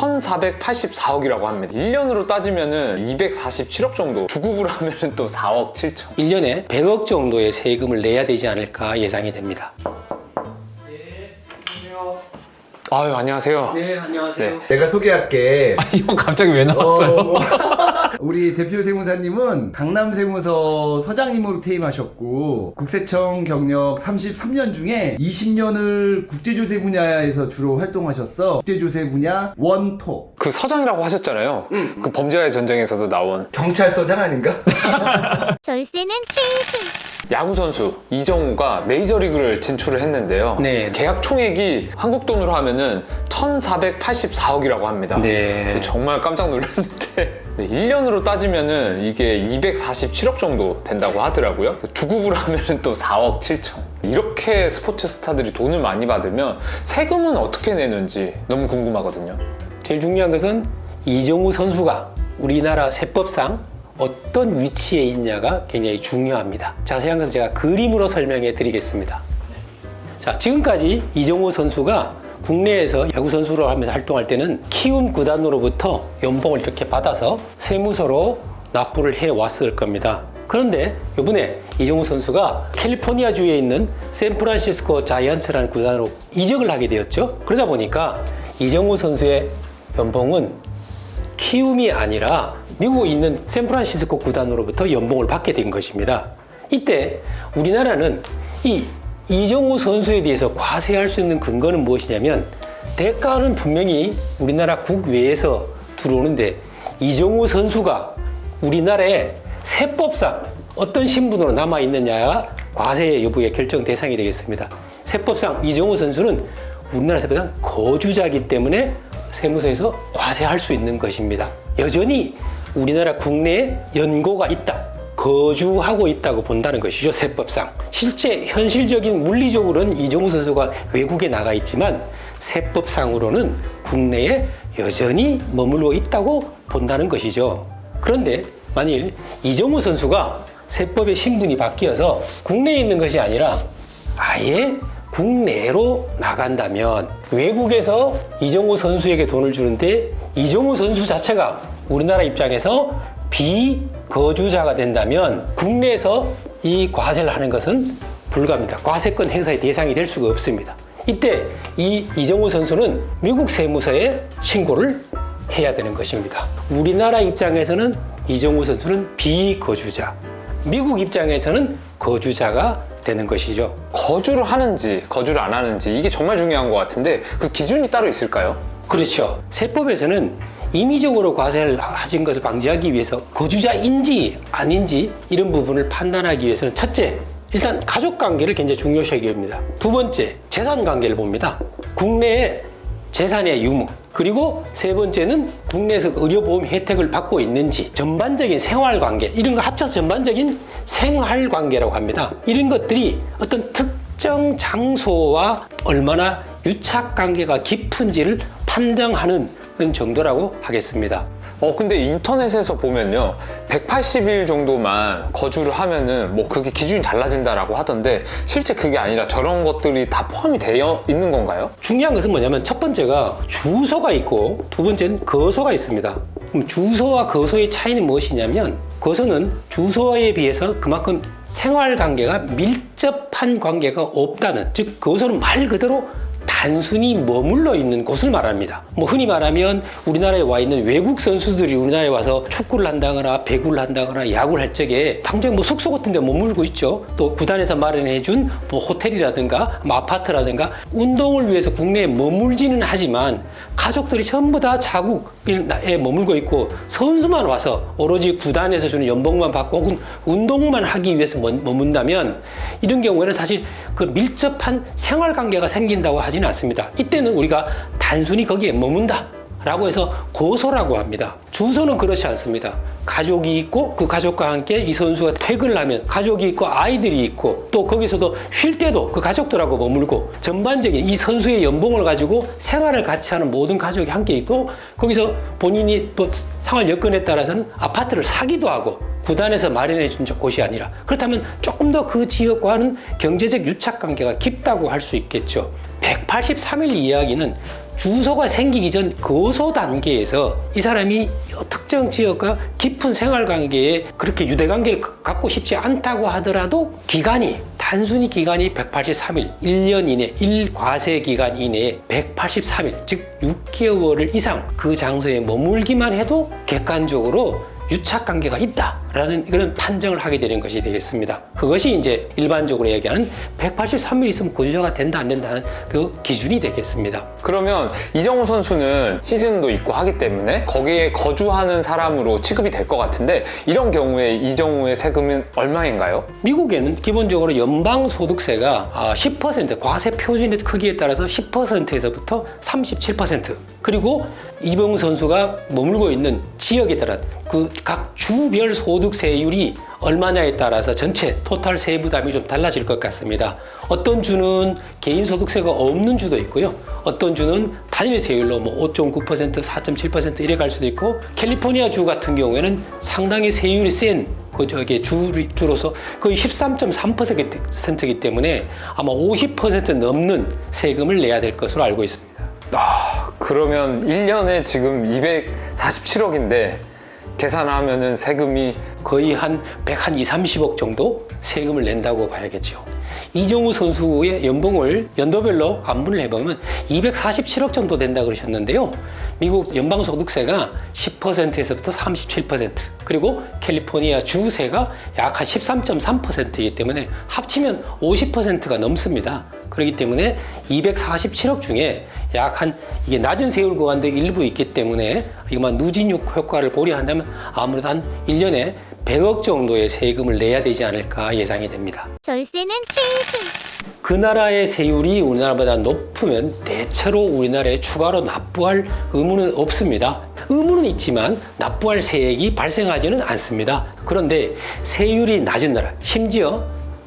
1484억이라고 합니다. 1년으로 따지면은 247억 정도, 주급으로 하면은 또 4억 7천. 1년에 100억 정도의 세금을 내야 되지 않을까 예상이 됩니다. 아유, 안녕하세요. 네, 안녕하세요. 네. 내가 소개할게. 이거 갑자기 왜 나왔어요? 우리 대표 세무사님은 강남세무서 서장님으로 퇴임하셨고 국세청 경력 33년 중에 20년을 국제조세 분야에서 주로 활동하셨어. 국제조세 분야 원톱. 그 서장이라고 하셨잖아요. 그 범죄와의 전쟁에서도 나온 경찰서장 아닌가? 절세는 최우승. 야구선수 이정우가 메이저리그를 진출을 했는데요. 네. 계약 총액이 한국 돈으로 하면은 1484억이라고 합니다. 네. 저 정말 깜짝 놀랐는데 네, 1년으로 따지면은 이게 247억 정도 된다고 하더라고요. 주급으로 하면은 또 4억 7천. 이렇게 스포츠 스타들이 돈을 많이 받으면 세금은 어떻게 내는지 너무 궁금하거든요. 제일 중요한 것은 이정우 선수가 우리나라 세법상 어떤 위치에 있냐가 굉장히 중요합니다. 자세한 것은 제가 그림으로 설명해 드리겠습니다. 자, 지금까지 이정우 선수가 국내에서 야구 선수로 하면서 활동할 때는 키움 구단으로부터 연봉을 이렇게 받아서 세무서로 납부를 해 왔을 겁니다. 그런데 이번에 이정우 선수가 캘리포니아주에 있는 샌프란시스코 자이언츠라는 구단으로 이적을 하게 되었죠. 그러다 보니까 이정우 선수의 연봉은 키움이 아니라 미국에 있는 샌프란시스코 구단으로부터 연봉을 받게 된 것입니다. 이때 우리나라는 이정우 선수에 대해서 과세할 수 있는 근거는 무엇이냐면 대가는 분명히 우리나라 국외에서 들어오는데 이정우 선수가 우리나라의 세법상 어떤 신분으로 남아있느냐가 과세 여부의 결정 대상이 되겠습니다. 세법상 이정우 선수는 우리나라 세법상 거주자이기 때문에 세무서에서 과세할 수 있는 것입니다. 여전히 우리나라 국내에 연고가 있다, 거주하고 있다고 본다는 것이죠, 세법상. 실제 현실적인 물리적으로는 이정우 선수가 외국에 나가 있지만 세법상으로는 국내에 여전히 머물고 있다고 본다는 것이죠. 그런데 만일 이정우 선수가 세법의 신분이 바뀌어서 국내에 있는 것이 아니라 아예 국내로 나간다면 외국에서 이정우 선수에게 돈을 주는데 이정우 선수 자체가 우리나라 입장에서 비거주자가 된다면 국내에서 이 과세를 하는 것은 불가합니다. 과세권 행사의 대상이 될 수가 없습니다. 이때 이정우 선수는 미국 세무서에 신고를 해야 되는 것입니다. 우리나라 입장에서는 이정우 선수는 비거주자, 미국 입장에서는 거주자가 되는 것이죠. 거주를 하는지 거주를 안 하는지 이게 정말 중요한 것 같은데 그 기준이 따로 있을까요? 그렇죠. 세법에서는 임의적으로 과세를 하신 것을 방지하기 위해서 거주자인지 아닌지 이런 부분을 판단하기 위해서는 첫째, 일단 가족관계를 굉장히 중요시하게 됩니다. 두 번째, 재산관계를 봅니다. 국내에 재산의 유무, 그리고 세 번째는 국내에서 의료보험 혜택을 받고 있는지, 전반적인 생활관계, 이런 거 합쳐서 전반적인 생활관계라고 합니다. 이런 것들이 어떤 특정 장소와 얼마나 유착관계가 깊은지를 판정하는 정도라고 하겠습니다. 근데 인터넷에서 보면요 180일 정도만 거주를 하면은 뭐 그게 기준이 달라진다라고 하던데 실제 그게 아니라 저런 것들이 다 포함이 되어 있는 건가요? 중요한 것은 뭐냐면 첫 번째가 주소가 있고 두 번째는 거소가 있습니다. 그럼 주소와 거소의 차이는 무엇이냐면 거소는 주소에 비해서 그만큼 생활관계가 밀접한 관계가 없다는, 즉 거소는 말 그대로 단순히 머물러 있는 곳을 말합니다. 뭐 흔히 말하면 우리나라에 와 있는 외국 선수들이 우리나라에 와서 축구를 한다거나 배구를 한다거나 야구를 할 적에 당장 뭐 숙소 같은 데 머물고 있죠. 또 구단에서 마련해준 뭐 호텔이라든가 뭐 아파트라든가 운동을 위해서 국내에 머물지는 하지만 가족들이 전부 다 자국에 머물고 있고 선수만 와서 오로지 구단에서 주는 연봉만 받고 혹은 운동만 하기 위해서 머문다면 이런 경우에는 사실 그 밀접한 생활관계가 생긴다고 하지는 않습니다. 이때는 우리가 단순히 거기에 머문다 라고 해서 고소라고 합니다. 주소는 그렇지 않습니다. 가족이 있고 그 가족과 함께 이 선수가 퇴근을 하면 가족이 있고 아이들이 있고 또 거기서도 쉴 때도 그 가족들하고 머물고 전반적인 이 선수의 연봉을 가지고 생활을 같이 하는 모든 가족이 함께 있고 거기서 본인이 또 생활 여건에 따라서는 아파트를 사기도 하고 구단에서 마련해 준 곳이 아니라 그렇다면 조금 더 그 지역과는 경제적 유착관계가 깊다고 할 수 있겠죠. 183일 이야기는 주소가 생기기 전 거소 단계에서 이 사람이 특정 지역과 깊은 생활 관계에 그렇게 유대 관계를 갖고 싶지 않다고 하더라도 기간이 단순히 기간이 183일, 1년 이내, 1과세 기간 이내에 183일, 즉 6개월 이상 그 장소에 머물기만 해도 객관적으로 유착 관계가 있다라는 그런 판정을 하게 되는 것이 되겠습니다. 그것이 이제 일반적으로 얘기하는 183일 있으면 거주자가 된다 안 된다는 그 기준이 되겠습니다. 그러면 이정우 선수는 시즌도 있고 하기 때문에 거기에 거주하는 사람으로 취급이 될 것 같은데 이런 경우에 이정우의 세금은 얼마인가요? 미국에는 기본적으로 연방소득세가 10% 과세 표준의 크기에 따라서 10%에서부터 37% 그리고 이정우 선수가 머물고 있는 지역에 따라 그 각 주별 소득세율이 얼마냐에 따라서 전체 토탈 세부담이 좀 달라질 것 같습니다. 어떤 주는 개인소득세가 없는 주도 있고요. 어떤 주는 단일 세율로 5.9%, 4.7% 이래 갈 수도 있고 캘리포니아 주 같은 경우에는 상당히 세율이 센 주로서 거의 13.3%이기 때문에 아마 50% 넘는 세금을 내야 될 것으로 알고 있습니다. 그러면 1년에 지금 247억인데 계산하면은 세금이 거의 한 120-30억 정도 세금을 낸다고 봐야겠죠. 이정우 선수의 연봉을 연도별로 안분을 해보면 247억 정도 된다 그러셨는데요. 미국 연방소득세가 10%에서부터 37% 그리고 캘리포니아 주세가 약 한 13.3%이기 때문에 합치면 50%가 넘습니다. 그렇기 때문에 247억 중에 약 한 이게 낮은 세율 구간도 일부 있기 때문에 이거만 누진육 효과를 고려한다면 아무래도 한 1년에 100억 정도의 세금을 내야 되지 않을까 예상이 됩니다. 절세는 최일순. 그 나라의 세율이 우리나라보다 높으면 대체로 우리나라에 추가로 납부할 의무는 없습니다. 의무는 있지만 납부할 세액이 발생하지는 않습니다. 그런데 세율이 낮은 나라, 심지어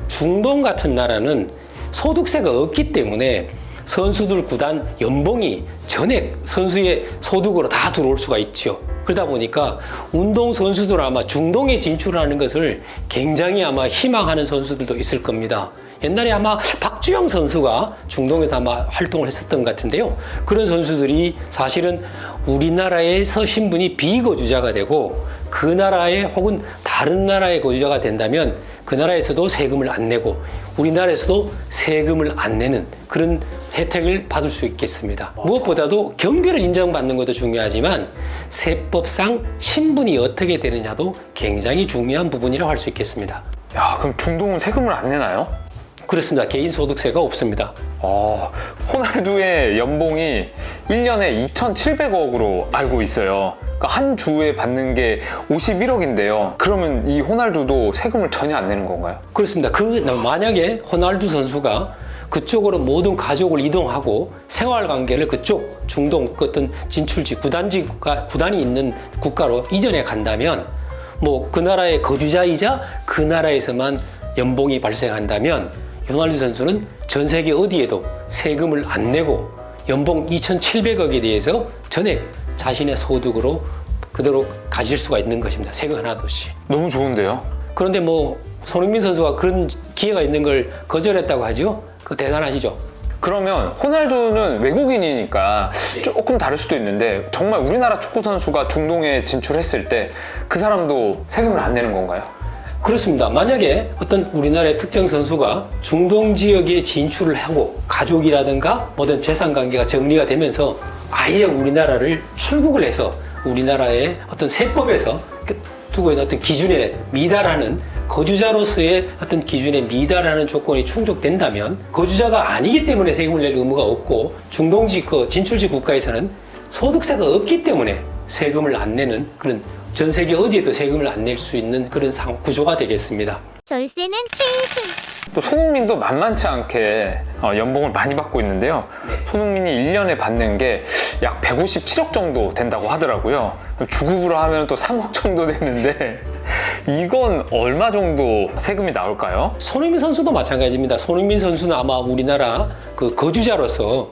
중동 같은 나라는 소득세가 없기 때문에 선수들 구단 연봉이 전액 선수의 소득으로 다 들어올 수가 있죠. 그러다 보니까 운동 선수들 아마 중동에 진출하는 것을 굉장히 아마 희망하는 선수들도 있을 겁니다. 옛날에 아마 박주영 선수가 중동에서 아마 활동을 했었던 것 같은데요. 그런 선수들이 사실은 우리나라에서 신분이 비거주자가 되고 그 나라에 혹은 다른 나라의 거주자가 된다면 그 나라에서도 세금을 안 내고 우리나라에서도 세금을 안 내는 그런 혜택을 받을 수 있겠습니다. 무엇보다도 경비를 인정받는 것도 중요하지만 세법상 신분이 어떻게 되느냐도 굉장히 중요한 부분이라고 할 수 있겠습니다. 야, 그럼 중동은 세금을 안 내나요? 그렇습니다. 개인소득세가 없습니다. 호날두의 연봉이 1년에 2,700억으로 알고 있어요. 그러니까 한 주에 받는 게 51억인데요. 그러면 이 호날두도 세금을 전혀 안 내는 건가요? 그렇습니다. 만약에 호날두 선수가 그쪽으로 모든 가족을 이동하고 생활 관계를 그쪽 중동 어떤 진출지 구단이 있는 국가로 이전해 간다면 그 나라의 거주자이자 그 나라에서만 연봉이 발생한다면 호날두 선수는 전 세계 어디에도 세금을 안 내고 연봉 2,700억에 대해서 전액 자신의 소득으로 그대로 가질 수가 있는 것입니다. 세금 하나도 없이. 너무 좋은데요? 그런데 손흥민 선수가 그런 기회가 있는 걸 거절했다고 하죠? 그거 대단하시죠? 그러면 호날두는 외국인이니까 조금 다를 수도 있는데 정말 우리나라 축구 선수가 중동에 진출했을 때 그 사람도 세금을 안 내는 건가요? 그렇습니다. 만약에 어떤 우리나라의 특정 선수가 중동 지역에 진출을 하고 가족이라든가 모든 재산 관계가 정리가 되면서 아예 우리나라를 출국을 해서 우리나라의 어떤 세법에서 두고 있는 어떤 기준에 미달하는 거주자로서의 어떤 기준에 미달하는 조건이 충족된다면 거주자가 아니기 때문에 세금을 낼 의무가 없고 중동지 진출지 국가에서는 소득세가 없기 때문에 세금을 안 내는 그런 전 세계 어디에도 세금을 안 낼 수 있는 그런 구조가 되겠습니다. 절세는 최일순. 또 손흥민도 만만치 않게 연봉을 많이 받고 있는데요. 손흥민이 1년에 받는 게 약 157억 정도 된다고 하더라고요. 주급으로 하면 또 3억 정도 되는데 이건 얼마 정도 세금이 나올까요? 손흥민 선수도 마찬가지입니다. 손흥민 선수는 아마 우리나라 그 거주자로서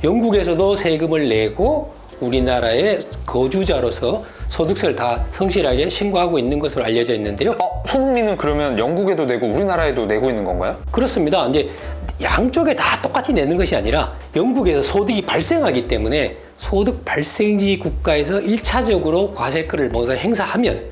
영국에서도 세금을 내고 우리나라의 거주자로서 소득세를 다 성실하게 신고하고 있는 것으로 알려져 있는데요. 손흥민은 그러면 영국에도 내고 우리나라에도 내고 있는 건가요? 그렇습니다. 이제 양쪽에 다 똑같이 내는 것이 아니라 영국에서 소득이 발생하기 때문에 소득 발생지 국가에서 1차적으로 과세권을 먼저 행사하면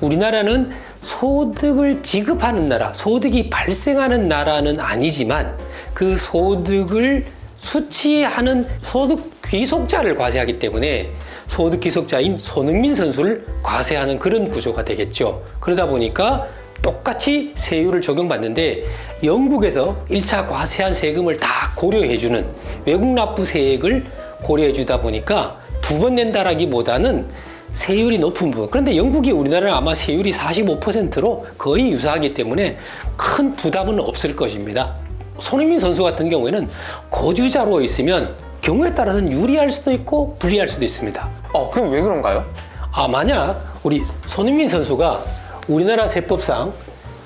우리나라는 소득을 지급하는 나라, 소득이 발생하는 나라는 아니지만 그 소득을 수취하는 소득 귀속자를 과세하기 때문에 소득 귀속자인 손흥민 선수를 과세하는 그런 구조가 되겠죠. 그러다 보니까 똑같이 세율을 적용받는데 영국에서 1차 과세한 세금을 다 고려해주는 외국 납부세액을 고려해주다 보니까 두 번 낸다라기보다는 세율이 높은 부분. 그런데 영국이 우리나라는 아마 세율이 45%로 거의 유사하기 때문에 큰 부담은 없을 것입니다. 손흥민 선수 같은 경우에는 거주자로 있으면 경우에 따라서는 유리할 수도 있고 불리할 수도 있습니다. 그럼 왜 그런가요? 만약 우리 손흥민 선수가 우리나라 세법상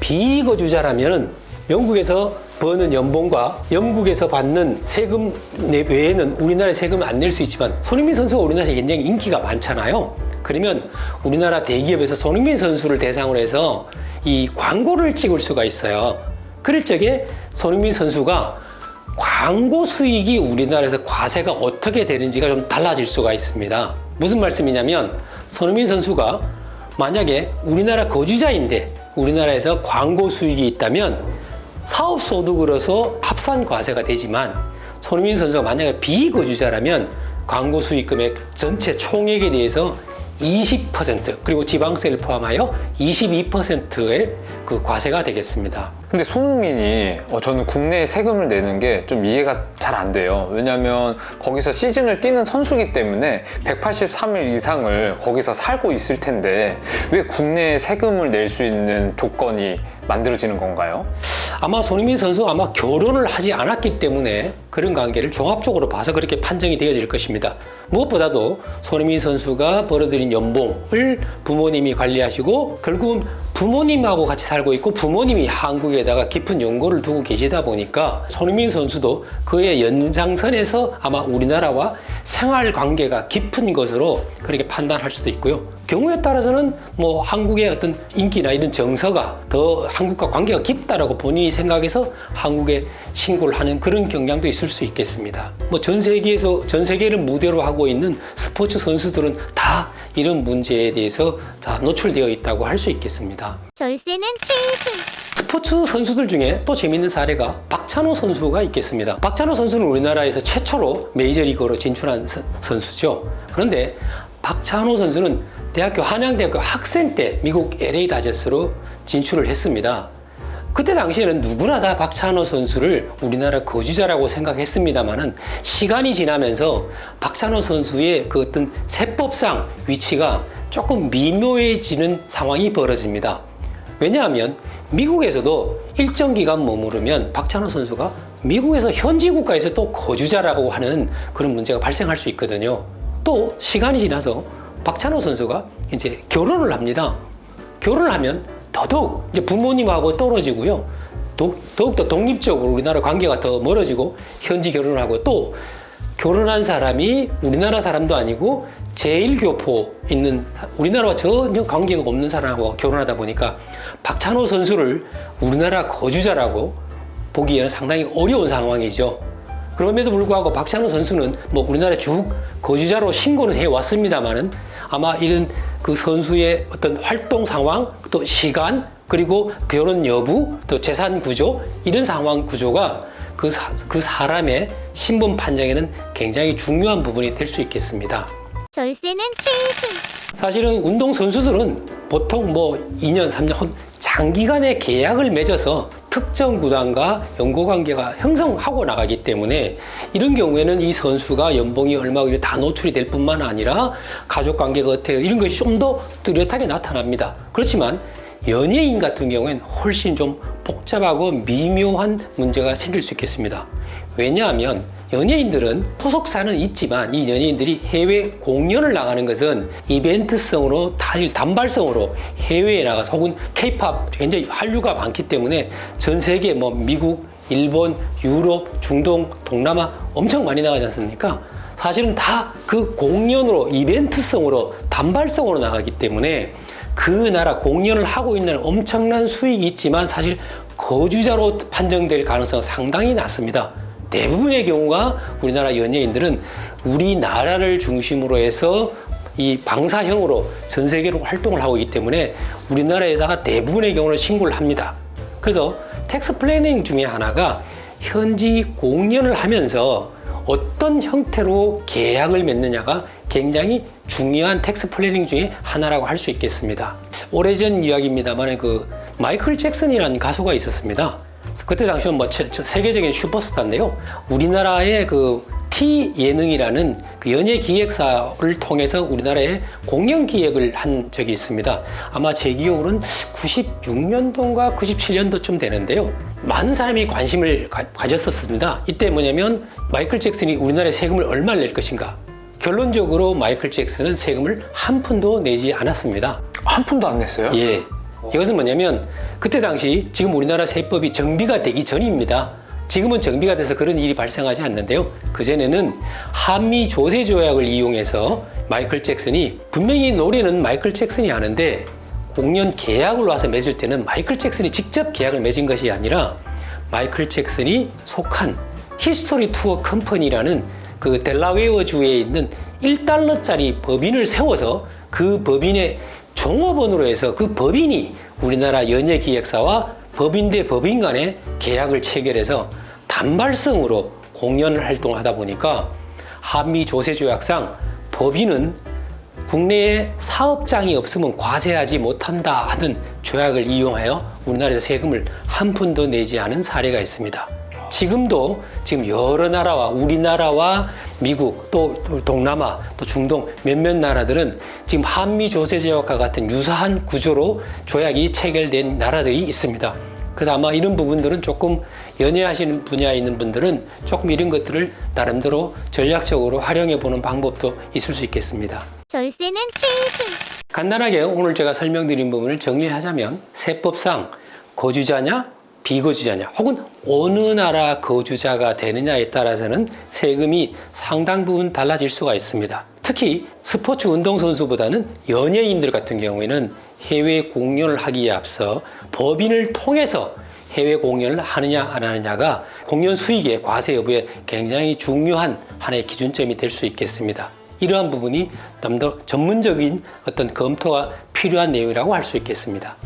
비거주자라면 영국에서 버는 연봉과 영국에서 받는 세금 외에는 우리나라에 세금을 안 낼 수 있지만 손흥민 선수가 우리나라에 굉장히 인기가 많잖아요. 그러면 우리나라 대기업에서 손흥민 선수를 대상으로 해서 이 광고를 찍을 수가 있어요. 그럴 적에 손흥민 선수가 광고 수익이 우리나라에서 과세가 어떻게 되는지가 좀 달라질 수가 있습니다. 무슨 말씀이냐면 손흥민 선수가 만약에 우리나라 거주자인데 우리나라에서 광고 수익이 있다면 사업소득으로서 합산 과세가 되지만 손흥민 선수가 만약에 비거주자라면 광고 수익 금액 전체 총액에 대해서 20% 그리고 지방세를 포함하여 22%의 그 과세가 되겠습니다. 근데 손흥민이 저는 국내에 세금을 내는 게 좀 이해가 잘 안 돼요. 왜냐면 거기서 시즌을 뛰는 선수기 때문에 183일 이상을 거기서 살고 있을 텐데 왜 국내에 세금을 낼 수 있는 조건이 만들어지는 건가요? 아마 손흥민 선수가 아마 결혼을 하지 않았기 때문에 그런 관계를 종합적으로 봐서 그렇게 판정이 되어질 것입니다. 무엇보다도 손흥민 선수가 벌어들인 연봉을 부모님이 관리하시고 결국은 부모님하고 같이 살고 있고 부모님이 한국에다가 깊은 연고를 두고 계시다 보니까 손흥민 선수도 그의 연장선에서 아마 우리나라와 생활 관계가 깊은 것으로 그렇게 판단할 수도 있고요. 경우에 따라서는 뭐 한국의 어떤 인기나 이런 정서가 더 한국과 관계가 깊다라고 본인이 생각해서 한국에 신고를 하는 그런 경향도 있을 수 있겠습니다. 뭐 전 세계를 무대로 하고 있는 스포츠 선수들은 다 이런 문제에 대해서 다 노출되어 있다고 할 수 있겠습니다. 절세는 최일순. 스포츠 선수들 중에 또 재밌는 사례가 박찬호 선수가 있겠습니다. 박찬호 선수는 우리나라에서 최초로 메이저리그로 진출한 선수죠. 그런데 박찬호 선수는 한양대학교 학생 때 미국 LA 다저스로 진출을 했습니다. 그때 당시에는 누구나 다 박찬호 선수를 우리나라 거주자라고 생각했습니다만은 시간이 지나면서 박찬호 선수의 그 어떤 세법상 위치가 조금 미묘해지는 상황이 벌어집니다. 왜냐하면 미국에서도 일정 기간 머무르면 박찬호 선수가 미국에서 현지 국가에서 또 거주자라고 하는 그런 문제가 발생할 수 있거든요. 또 시간이 지나서 박찬호 선수가 이제 결혼을 합니다. 결혼을 하면 더더욱 이제 부모님하고 떨어지고요. 더욱더 독립적으로 우리나라 관계가 더 멀어지고 현지 결혼을 하고 또 결혼한 사람이 우리나라 사람도 아니고 제1교포 있는 우리나라와 전혀 관계가 없는 사람하고 결혼하다 보니까 박찬호 선수를 우리나라 거주자라고 보기에는 상당히 어려운 상황이죠. 그럼에도 불구하고 박찬호 선수는 뭐 우리나라 쭉 거주자로 신고는 해왔습니다만은 아마 이런 그 선수의 어떤 활동 상황, 또 시간, 그리고 결혼 여부, 또 재산 구조, 이런 상황 구조가 그 사람의 신분 판정에는 굉장히 중요한 부분이 될 수 있겠습니다. 절세는 최일순. 사실은 운동 선수들은 보통 뭐 2년, 3년 장기간의 계약을 맺어서 특정 구단과 연고 관계가 형성하고 나가기 때문에 이런 경우에는 이 선수가 연봉이 얼마고 다 노출이 될 뿐만 아니라 가족 관계가 어때요? 이런 것이 좀 더 뚜렷하게 나타납니다. 그렇지만 연예인 같은 경우에는 훨씬 좀 복잡하고 미묘한 문제가 생길 수 있겠습니다. 왜냐하면 연예인들은 소속사는 있지만 이 연예인들이 해외 공연을 나가는 것은 이벤트성으로 단발성으로 해외에 나가서 혹은 K-POP 굉장히 한류가 많기 때문에 전 세계 뭐 미국, 일본, 유럽, 중동, 동남아 엄청 많이 나가지 않습니까? 사실은 다 그 공연으로 이벤트성으로 단발성으로 나가기 때문에 그 나라 공연을 하고 있는 엄청난 수익이 있지만 사실 거주자로 판정될 가능성은 상당히 낮습니다. 대부분의 경우가 우리나라 연예인들은 우리나라를 중심으로 해서 이 방사형으로 전 세계로 활동을 하고 있기 때문에 우리나라에다가 대부분의 경우는 신고를 합니다. 그래서 텍스 플래닝 중에 하나가 현지 공연을 하면서 어떤 형태로 계약을 맺느냐가 굉장히 중요한 텍스 플래닝 중에 하나라고 할 수 있겠습니다. 오래전 이야기입니다만 그 마이클 잭슨이라는 가수가 있었습니다. 그때 당시는 뭐 세계적인 슈퍼스타인데요. 우리나라의 그 T 예능이라는 그 연예 기획사를 통해서 우리나라에 공연 기획을 한 적이 있습니다. 아마 제 기억으로는 96년도인가 97년도쯤 되는데요. 많은 사람이 관심을 가졌었습니다. 이때 뭐냐면 마이클 잭슨이 우리나라에 세금을 얼마를 낼 것인가. 결론적으로 마이클 잭슨은 세금을 한 푼도 내지 않았습니다. 한 푼도 안 냈어요? 예. 이것은 뭐냐면 그때 당시 지금 우리나라 세법이 정비가 되기 전입니다. 지금은 정비가 돼서 그런 일이 발생하지 않는데요. 그전에는 한미 조세 조약을 이용해서 마이클 잭슨이 분명히 노래는 마이클 잭슨이 하는데 공연 계약을 와서 맺을 때는 마이클 잭슨이 직접 계약을 맺은 것이 아니라 마이클 잭슨이 속한 히스토리 투어 컴퍼니라는 그 델라웨어 주에 있는 1달러짜리 법인을 세워서 그 법인의 종업원으로 해서 그 법인이 우리나라 연예기획사와 법인 대 법인 간의 계약을 체결해서 단발성으로 공연을 활동하다 보니까 한미 조세 조약상 법인은 국내에 사업장이 없으면 과세하지 못한다 하는 조약을 이용하여 우리나라에서 세금을 한 푼도 내지 않은 사례가 있습니다. 지금도 지금 여러 나라와 우리나라와 미국 또 동남아 또 중동 몇몇 나라들은 지금 한미 조세 조약과 같은 유사한 구조로 조약이 체결된 나라들이 있습니다. 그래서 아마 이런 부분들은 조금 연예하시는 분야에 있는 분들은 조금 이런 것들을 나름대로 전략적으로 활용해 보는 방법도 있을 수 있겠습니다. 절세는 최승. 간단하게 오늘 제가 설명드린 부분을 정리하자면 세법상 거주자냐 비거주자냐 혹은 어느 나라 거주자가 되느냐에 따라서는 세금이 상당 부분 달라질 수가 있습니다. 특히 스포츠 운동선수보다는 연예인들 같은 경우에는 해외 공연을 하기에 앞서 법인을 통해서 해외 공연을 하느냐 안 하느냐가 공연 수익의 과세 여부에 굉장히 중요한 하나의 기준점이 될 수 있겠습니다. 이러한 부분이 좀 더 전문적인 어떤 검토가 필요한 내용이라고 할 수 있겠습니다.